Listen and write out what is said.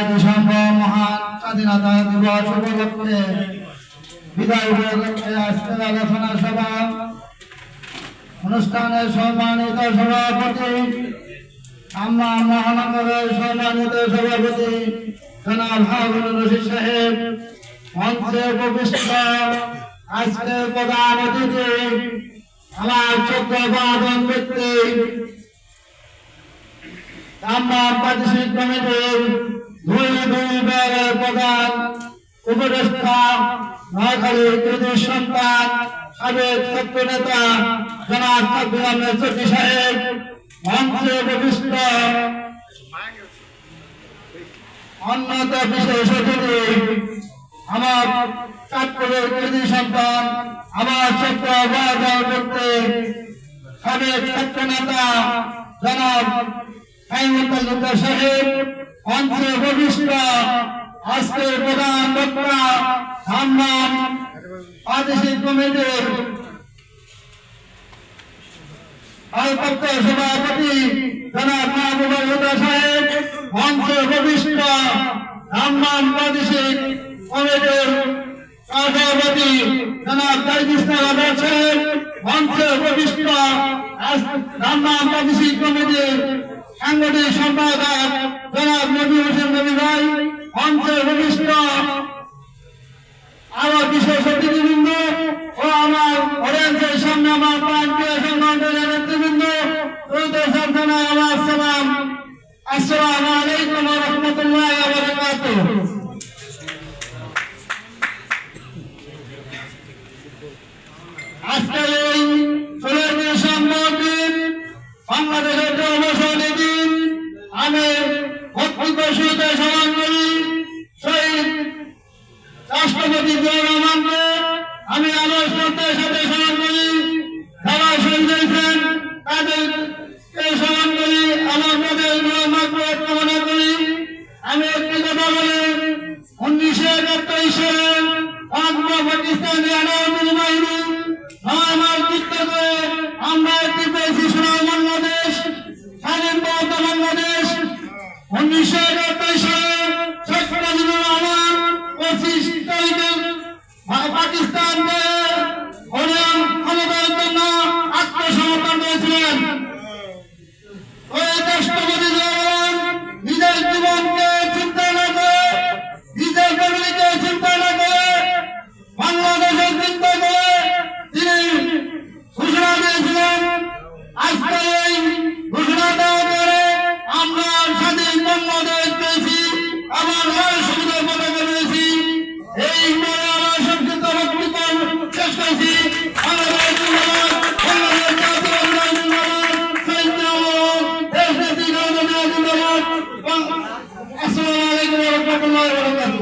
December মহান স্বাধীনতা দিবস উপলক্ষে বিদায় উপলক্ষে আজকের আলোচনা সভা অনুষ্ঠানের সম্মানিত সভাপতি আমরা মহানগরের সম্মানিত সভাপতি জনাব হারুন রশিদ সাহেব, মঞ্চে উপবিষ্ট আজকের প্রধান অতিথি আমার চট্টগ্রাম ব্যক্তি আমরা প্রাদেশিক কমিটির দুই বিভাগের প্রধান উপদেষ্টা নোয়াখালীর কৃতি সন্তান সাবেক ছাত্র নেতা জনাব তাকবীর আহমেদ চৌধুরী সাহেব, মঞ্চে উপবিষ্ট অন্যত বিশেষ অতিথি আমার চাঁদপুরের কৃতি সন্তান আমার চট্টগ্রাম ব্যক্তি সাবেক ছাত্র নেতা জনাব সাহেব, মঞ্চে উপবিষ্ট আজকের প্রধান বক্তা আমরা প্রাদেশিক কমিটির ভারপ্রাপ্ত সভাপতি জনাব মাহবুবুল হুদা সাহেব, মঞ্চে উপবিষ্ট আমরা প্রাদেশিক কমিটির সভাপতি জনাব তাইজুল সাহেব, মঞ্চে উপবিষ্ট আমরা প্রাদেশিক কমিটির সাংগঠনিক সম্পাদক জনাব নবী হোসেন নবী ভাই, মঞ্চে উপবিষ্ট আমার বিশেষ অতিথিবৃন্দ ও আমার অডিয়েন্সের সামনে আমার প্রান্তীয় সংগঠনের নেতৃবৃন্দ, আমার সালাম, আসসালামু আলাইকুম ওয়া রাহমাতুল্লাহি ওয়া বারাকাতুহু। আজকের এই 16 ডিসেম্বর দিন বাংলাদেশের জনগণের দিন আমি বক্তব্য শুরুতে স্মরণ করি শহীদ রাষ্ট্রপতি জিয়াউর রহমানকে, আমি আমার শ্রদ্ধার সাথে স্মরণ করি যারা শহীদ হয়েছেন তাদেরকে স্মরণ করি, আমার মধ্যে মাগফিরাত কামনা করি। আমি একটি কথা বলি, 1971 সালে পাকিস্তানি আনারুল বাহিনী 9 মাস যুদ্ধ করে আমরা একটি পেয়েছি সোনার বাংলাদেশ, স্বাধীন বাংলাদেশ। 1971 সালে শেখ মুজিবুর রহমান 25 তারিখে পাকিস্তানকে ক্ষমতার জন্য আত্মসমর্পণ করেছিলেন। ওই রাষ্ট্রপতি নিজের জীবনকে চিন্তা না করে, নিজের ফ্যামিলিকে চিন্তা না করে, বাংলাদেশের চিন্তা করে তিনি ঘোষণা দিয়েছিলেন। আজকে এই ঘোষণা দেওয়ার পরে আমরা স্বাধীন বাংলাদেশ পেয়েছি, আবার সুবিধা পতাকা পেয়েছি। এই পরে আমার সংক্ষিপ্ত বক্তব্য শেষ করছি। আসসালামু আলাইকুম ওয়া রাহমাতুল্লাহি ওয়া বারাকাতুহু।